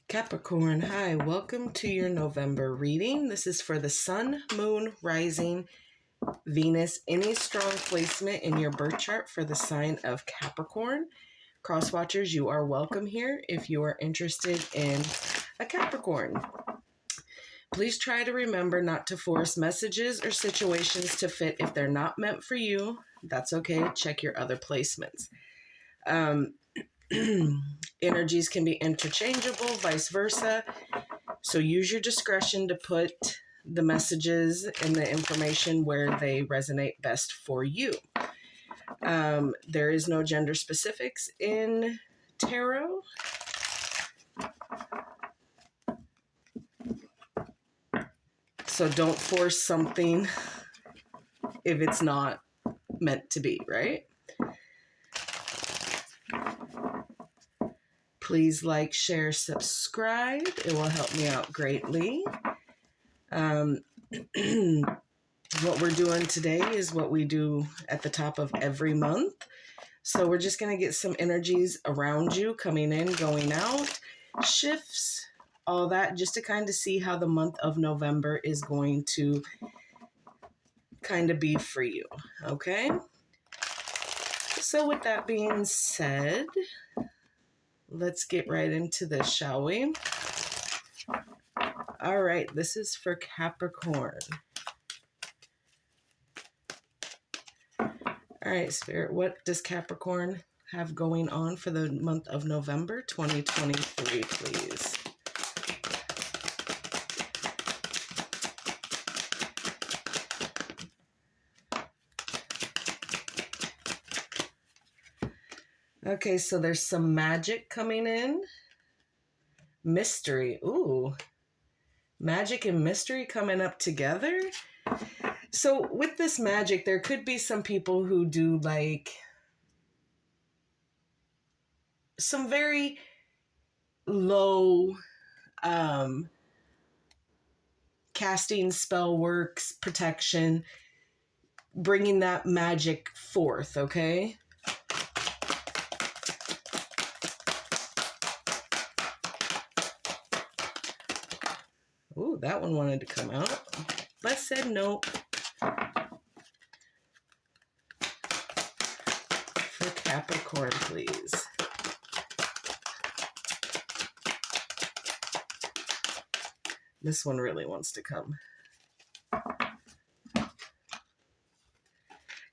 Capricorn, hi, welcome to your November reading. This is for the Sun, Moon, Rising, Venus, any strong placement in your birth chart for the sign of Capricorn. Crosswatchers, you are welcome here if you are interested in a Capricorn. Please try to remember not to force messages or situations to fit if they're not meant for you. That's okay. Check your other placements. Energies can be interchangeable, vice versa. So use your discretion to put the messages and the information where they resonate best for you. There is no gender specifics in tarot. So don't force something if it's not meant to be, right? Please like, share, subscribe. It will help me out greatly. What we're doing today is what we do at the top of every month. So we're just going to get some energies around you, coming in, going out, shifts, all that, just to kind of see how the month of November is going to kind of be for you. Okay? So with that being said, let's get right into this, shall we? All right, this is for Capricorn. All right, Spirit, what does Capricorn have going on for the month of November 2023, please? Okay, so there's some magic coming in. Mystery. Ooh. Magic and mystery coming up together. So with this magic, there could be some people who do like some very low casting spell works, protection, bringing that magic forth, okay? Ooh, that one wanted to come out. But I said nope. For Capricorn, please. This one really wants to come.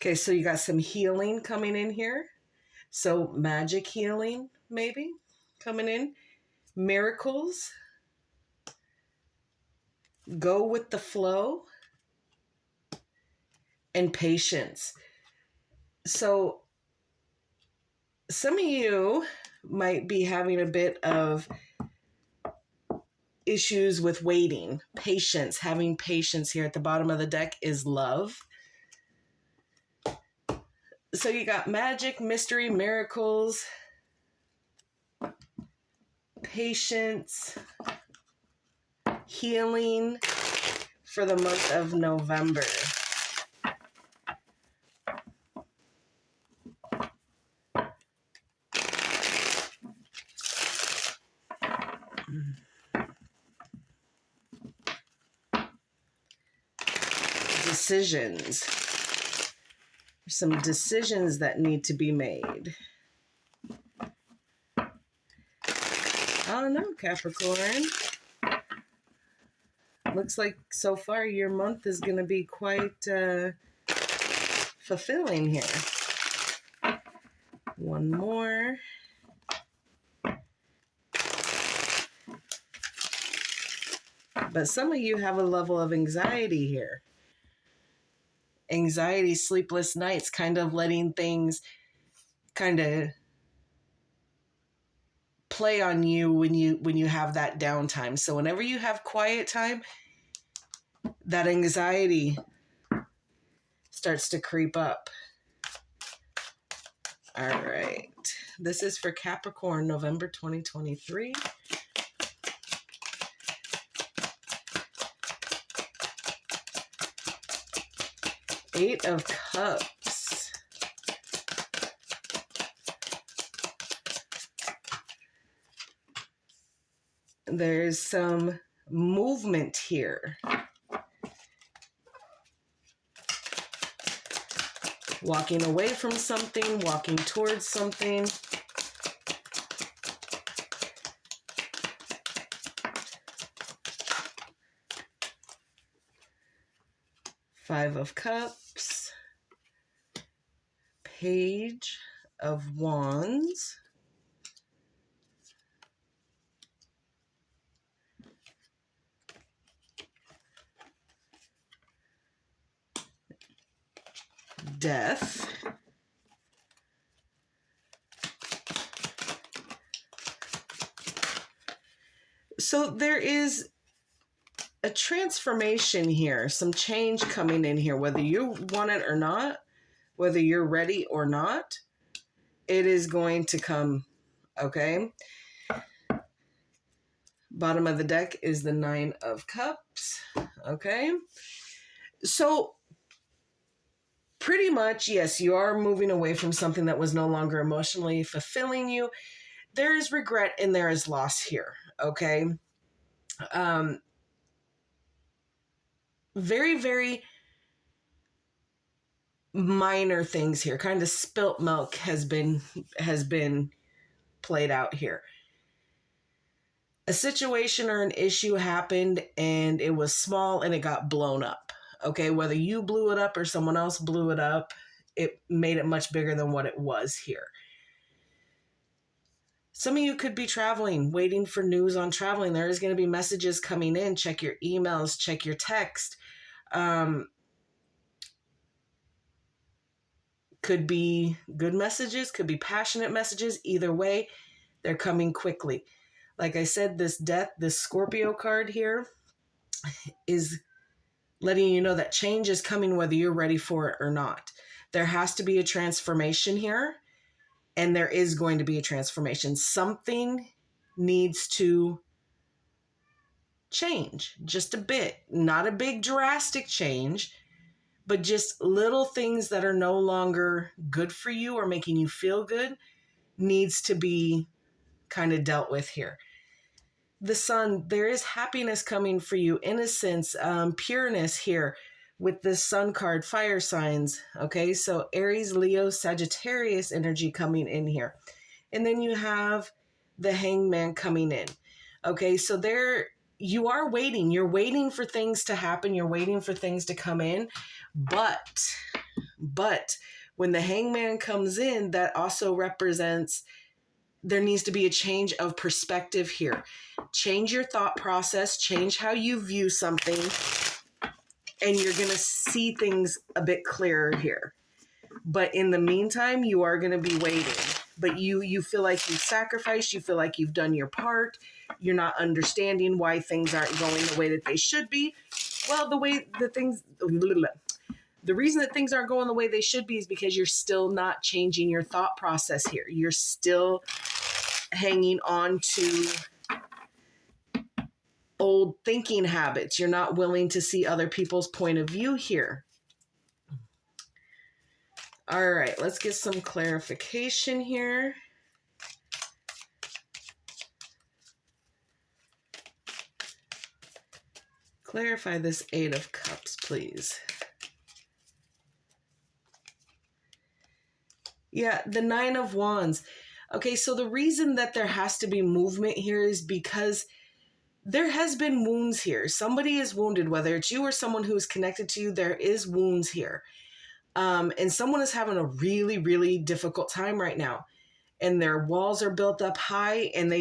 Okay, so you got some healing coming in here. So magic healing, maybe, coming in. Miracles. Go with the flow. And patience. So some of you might be having a bit of issues with waiting, patience, having patience here. At the bottom of the deck is love. So you got magic, mystery, miracles, patience, healing for the month of November. Decisions. Some decisions that need to be made. I don't know, Capricorn. Looks like so far your month is going to be quite fulfilling here. One more. But some of you have a level of anxiety here. Anxiety, sleepless nights, kind of letting things kind of play on you when you have that downtime. So whenever you have quiet time, that anxiety starts to creep up. All right. This is for Capricorn, November 2023. Eight of Cups. There's some movement here. Walking away from something, walking towards something. Five of Cups. Page of Wands. Death. So there is a transformation here, some change coming in here, whether you want it or not, whether you're ready or not, it is going to come, okay? Bottom of the deck is the Nine of Cups, okay? So pretty much, yes, you are moving away from something that was no longer emotionally fulfilling you. There is regret and there is loss here, okay? Very, very minor things here. Kind of spilt milk has been played out here. A situation or an issue happened and it was small and it got blown up. Okay, whether you blew it up or someone else blew it up, it made it much bigger than what it was here. Some of you could be traveling, waiting for news on traveling. There is going to be messages coming in. Check your emails, check your text. Could be good messages, could be passionate messages. Either way, they're coming quickly. Like I said, this death, this Scorpio card here is letting you know that change is coming whether you're ready for it or not. There has to be a transformation here, and there is going to be a transformation. Something needs to change just a bit. Not a big drastic change, but just little things that are no longer good for you or making you feel good needs to be kind of dealt with here. The Sun, there is happiness coming for you, innocence, pureness here with this Sun card, fire signs. Okay, so Aries, Leo, Sagittarius energy coming in here. And then you have the Hangman coming in. Okay, so there you are waiting. You're waiting for things to happen. You're waiting for things to come in. But when the Hangman comes in, that also represents there needs to be a change of perspective here. Change your thought process, change how you view something, and you're going to see things a bit clearer here. But in the meantime, you are going to be waiting. But you feel like you've sacrificed, you feel like you've done your part, you're not understanding why things aren't going the way that they should be. Well, the reason that things aren't going the way they should be is because you're still not changing your thought process here. You're still hanging on to old thinking habits. You're not willing to see other people's point of view here. All right, let's get some clarification here. Clarify this Eight of Cups, please. Yeah, the Nine of Wands. Okay, so the reason that there has to be movement here is because there has been wounds here. Somebody is wounded, whether it's you or someone who is connected to you, there is wounds here. And someone is having a really, really difficult time right now. And their walls are built up high and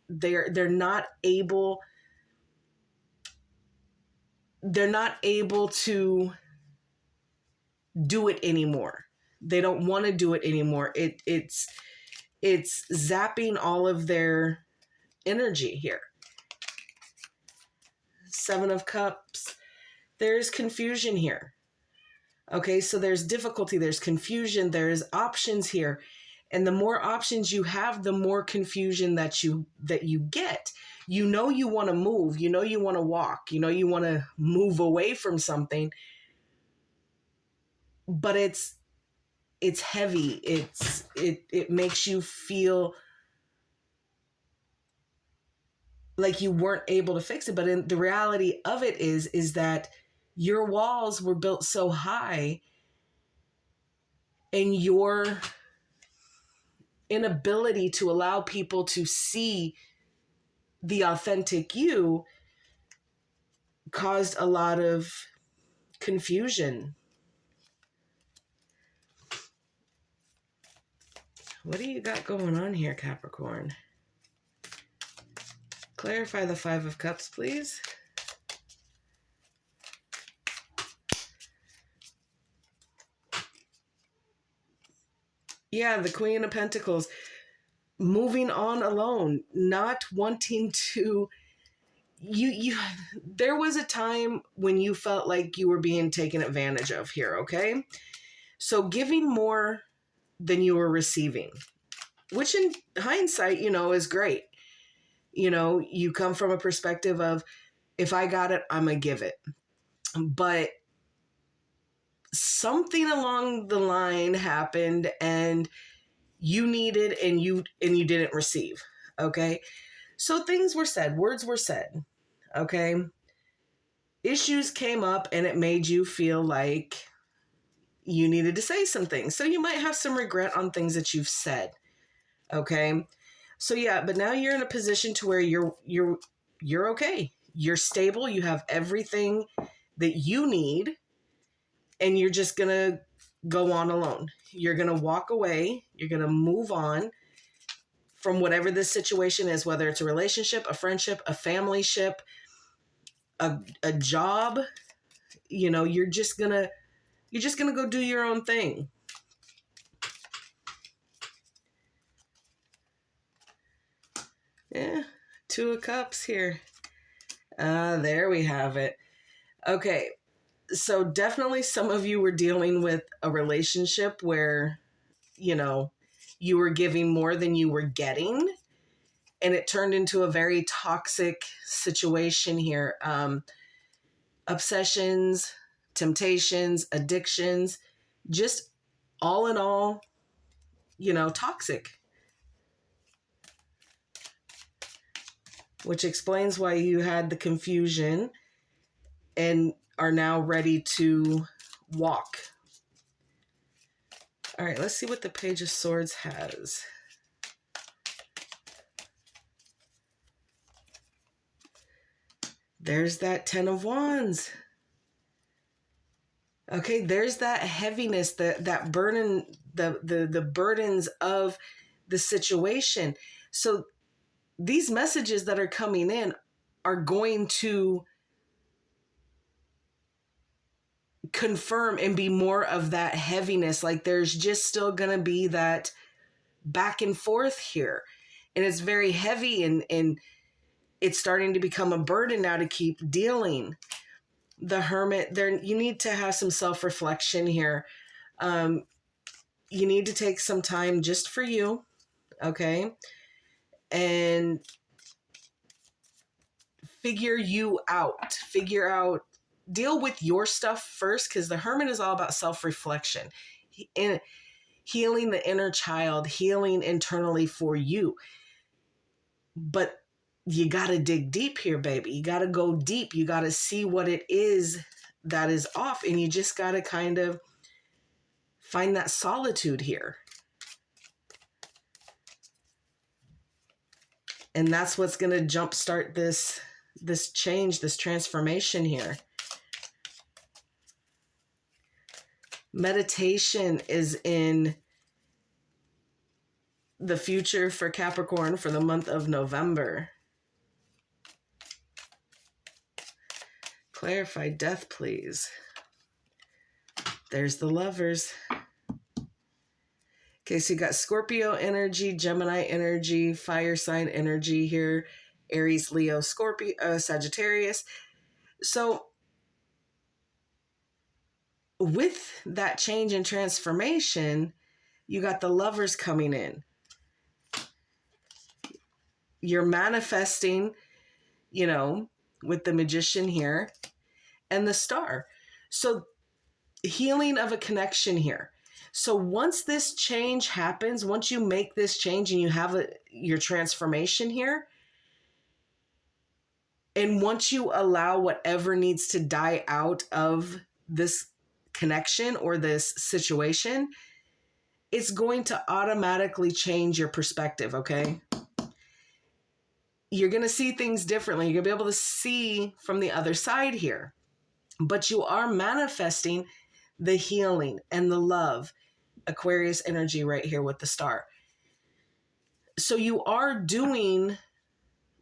they're not able to do it anymore. They don't want to do it anymore. It's zapping all of their energy here. Seven of Cups. There's confusion here. Okay, so there's difficulty, there's confusion, there's options here. And the more options you have, the more confusion that you get. You know you want to move, you know you want to walk, you know you want to move away from something. But it's heavy. It makes you feel like you weren't able to fix it. But in the reality of it is that your walls were built so high, and your inability to allow people to see the authentic you caused a lot of confusion. What do you got going on here, Capricorn? Clarify the Five of Cups, please. Yeah, the Queen of Pentacles. Moving on alone, not wanting to... There was a time when you felt like you were being taken advantage of here, okay? So giving more than you were receiving, which in hindsight, is great. You come from a perspective of, if I got it, I'm going to give it. But something along the line happened and you needed and you didn't receive. Okay. So things were said, words were said. Okay. Issues came up and it made you feel like you needed to say some things. So you might have some regret on things that you've said. Okay. So yeah, but now you're in a position to where you're okay. You're stable. You have everything that you need, and you're just going to go on alone. You're going to walk away. You're going to move on from whatever this situation is, whether it's a relationship, a friendship, a family ship, a job. You're just going to go do your own thing. Yeah, Two of Cups here. There we have it. Okay, so definitely some of you were dealing with a relationship where, you were giving more than you were getting, and it turned into a very toxic situation here. Obsessions, temptations, addictions, just all in all, toxic. Which explains why you had the confusion and are now ready to walk. All right, let's see what the Page of Swords has. There's that Ten of Wands. Okay, there's that heaviness, that burden, the burdens of the situation. So these messages that are coming in are going to confirm and be more of that heaviness. Like there's just still going to be that back and forth here. And it's very heavy, and it's starting to become a burden now to keep dealing. The Hermit, there, you need to have some self-reflection here. You need to take some time just for you, okay? And figure out, deal with your stuff first, because the Hermit is all about self-reflection. And healing the inner child, healing internally for you. But you got to dig deep here, baby. You got to go deep. You got to see what it is that is off. And you just got to kind of find that solitude here. And that's what's going to jumpstart this change, this transformation here. Meditation is in the future for Capricorn for the month of November. Clarify Death, please. There's the Lovers. Okay, so you got Scorpio energy, Gemini energy, fire sign energy here, Aries, Leo, Scorpio, Sagittarius. So with that change and transformation, you got the Lovers coming in. You're manifesting, with the Magician here and the Star. So healing of a connection here. So once this change happens, once you make this change and you have your transformation here, And once you allow whatever needs to die out of this connection or this situation, it's going to automatically change your perspective, okay? You're going to see things differently. You're going to be able to see from the other side here. But you are manifesting the healing and the love, Aquarius energy right here with the star. So you are doing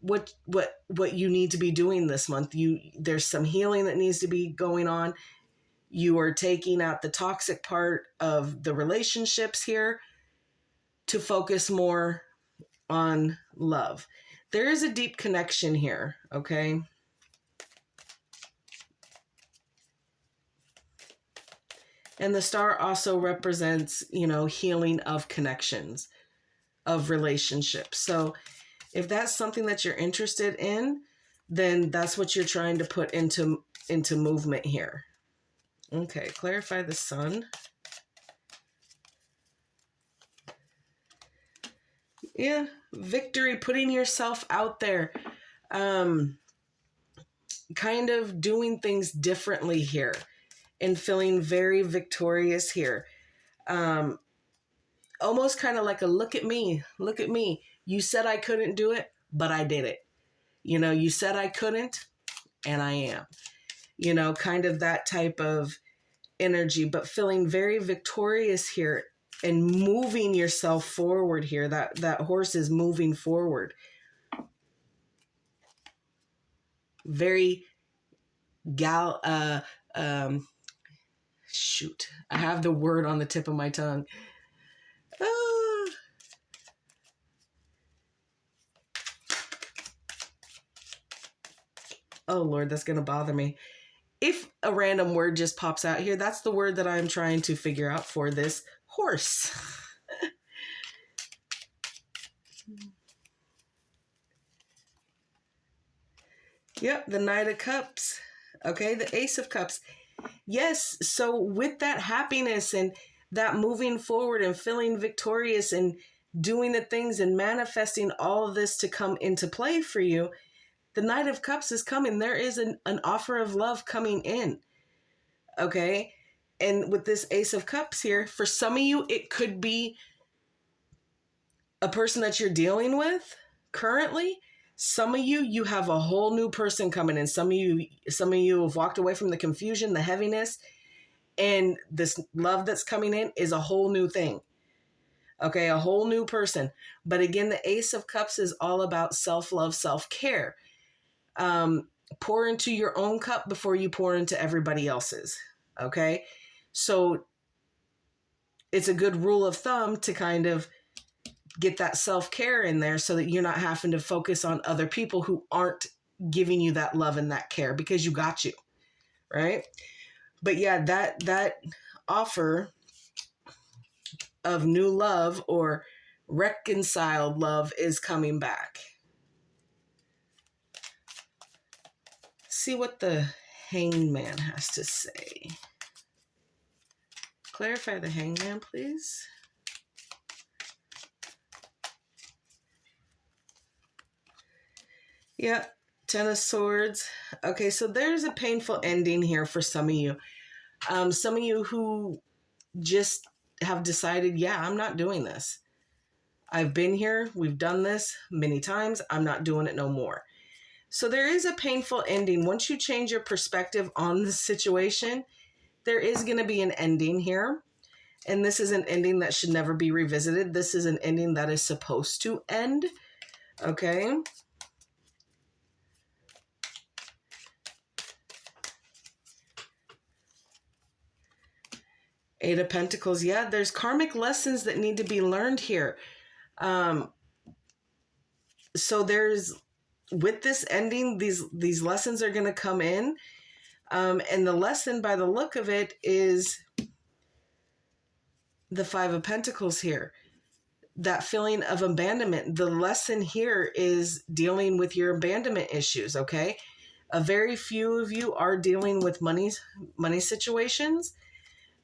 what you need to be doing this month. There's some healing that needs to be going on. You are taking out the toxic part of the relationships here to focus more on love. There is a deep connection here, okay? And the star also represents, healing of connections, of relationships. So if that's something that you're interested in, then that's what you're trying to put into movement here. Okay, clarify the sun. Yeah, victory, putting yourself out there, kind of doing things differently here and feeling very victorious here. Almost kind of like a look at me. You said I couldn't do it, but I did it. You said I couldn't, and I am. Kind of that type of energy, but feeling very victorious here and moving yourself forward here. That horse is moving forward. Very shoot, I have the word on the tip of my tongue. Oh Lord, that's gonna bother me. If a random word just pops out here, that's the word that I'm trying to figure out for this horse. Yep, the Knight of Cups. Okay, the Ace of Cups. Yes, so with that happiness and that moving forward and feeling victorious and doing the things and manifesting all of this to come into play for you, the Knight of Cups is coming. There is an offer of love coming in. Okay, and with this Ace of Cups here, for some of you, it could be a person that you're dealing with currently. Some of you have a whole new person coming in. Some of you have walked away from the confusion, the heaviness, and this love that's coming in is a whole new thing. Okay, a whole new person. But again, the Ace of Cups is all about self-love, self-care. Pour into your own cup before you pour into everybody else's. Okay, so it's a good rule of thumb to kind of get that self-care in there so that you're not having to focus on other people who aren't giving you that love and that care, because you got you, right? But yeah, that offer of new love or reconciled love is coming back. See what the Hangman has to say. Clarify the Hangman, please. Yeah, Ten of Swords. Okay, so there's a painful ending here for some of you. Some of you who just have decided, yeah, I'm not doing this. I've been here. We've done this many times. I'm not doing it no more. So there is a painful ending. Once you change your perspective on the situation, there is going to be an ending here. And this is an ending that should never be revisited. This is an ending that is supposed to end. Okay. Eight of Pentacles. Yeah, there's karmic lessons that need to be learned here. So there's, with this ending, these lessons are going to come in. And the lesson, by the look of it, is the Five of Pentacles here. That feeling of abandonment. The lesson here is dealing with your abandonment issues, okay? A very few of you are dealing with money situations,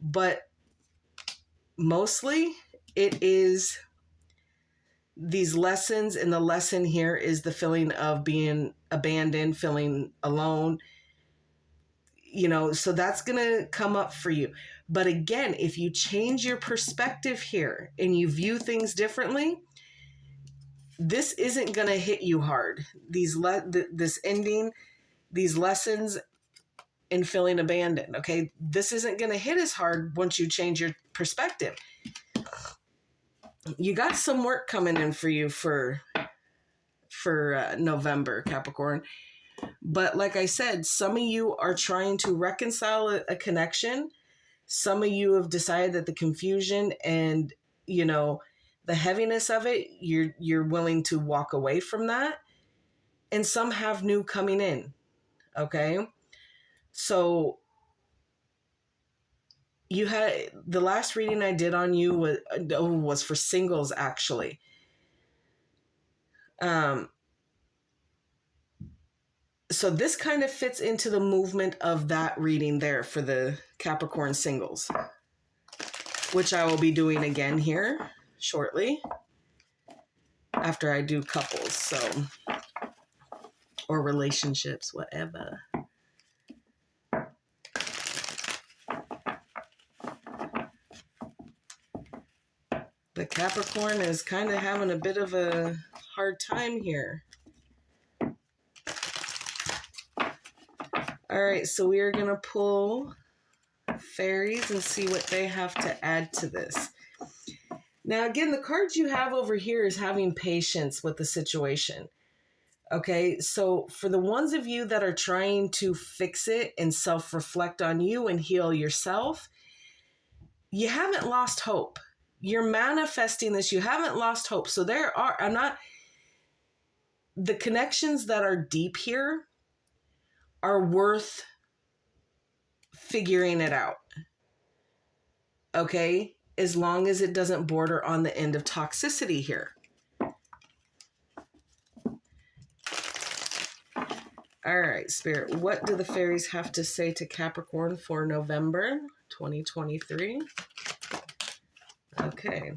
but mostly it is these lessons, and the lesson here is the feeling of being abandoned, feeling alone, so that's going to come up for you. But again, if you change your perspective here and you view things differently, this isn't going to hit you hard. This ending, these lessons and feeling abandoned, okay? This isn't going to hit as hard once you change your perspective. You got some work coming in for you for November, Capricorn. But like I said, some of you are trying to reconcile a connection. Some of you have decided that the confusion and, the heaviness of it, you're willing to walk away from that. And some have new coming in, okay? So you had, the last reading I did on you was for singles, actually. So this kind of fits into the movement of that reading there for the Capricorn singles, which I will be doing again here shortly after I do couples, or relationships, whatever. The Capricorn is kind of having a bit of a hard time here. All right, so we are going to pull fairies and see what they have to add to this. Now, again, the cards you have over here is having patience with the situation. Okay, so for the ones of you that are trying to fix it and self-reflect on you and heal yourself, you haven't lost hope. You're manifesting this. You haven't lost hope. So the connections that are deep here are worth figuring it out. Okay? As long as it doesn't border on the end of toxicity here. All right, Spirit, what do the fairies have to say to Capricorn for November 2023? Okay.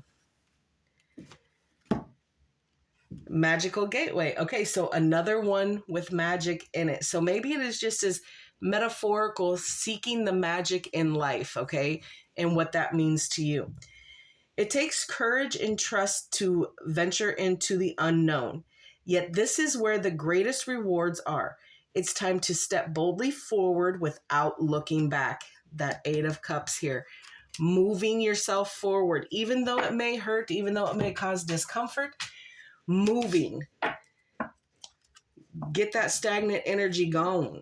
Magical gateway. Okay, so another one with magic in it. So maybe it is just as metaphorical, seeking the magic in life, okay, and what that means to you. It takes courage and trust to venture into the unknown. Yet this is where the greatest rewards are. It's time to step boldly forward without looking back. That 8 of Cups here. Moving yourself forward, even though it may hurt, even though it may cause discomfort, moving. Get that stagnant energy going.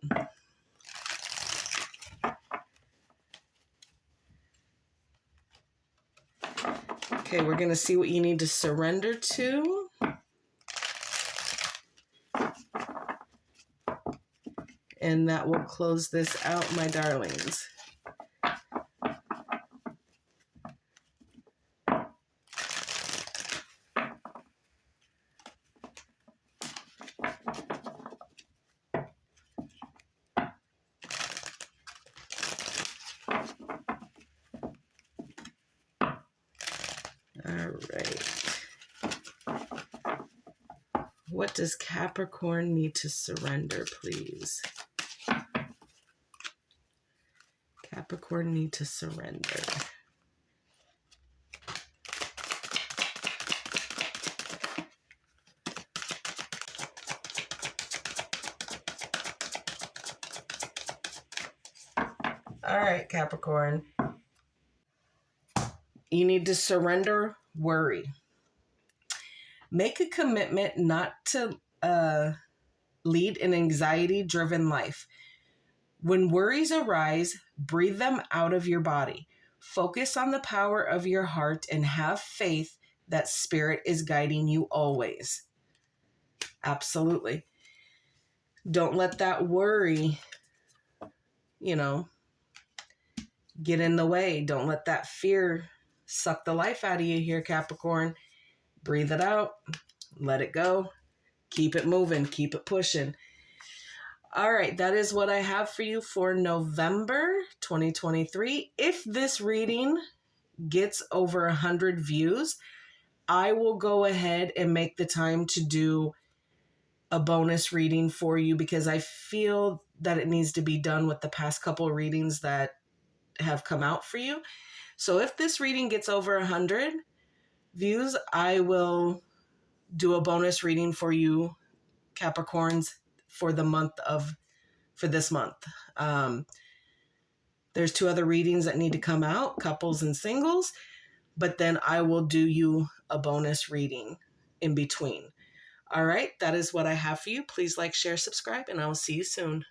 Okay, we're going to see what you need to surrender to. And that will close this out, my darlings. All right. What does Capricorn need to surrender, please? Capricorn need to surrender. All right, Capricorn. You need to surrender worry. Make a commitment not to lead an anxiety-driven life. When worries arise, breathe them out of your body. Focus on the power of your heart and have faith that Spirit is guiding you always. Absolutely. Don't let that worry, get in the way. Don't let that fear suck the life out of you here, Capricorn. Breathe it out. Let it go. Keep it moving. Keep it pushing. All right, that is what I have for you for November 2023. If this reading gets over 100 views, I will go ahead and make the time to do a bonus reading for you because I feel that it needs to be done with the past couple of readings that have come out for you. So if this reading gets over 100 views, I will do a bonus reading for you, Capricorns, for this month. There's 2 other readings that need to come out, couples and singles, but then I will do you a bonus reading in between. All right, that is what I have for you. Please like, share, subscribe, and I will see you soon.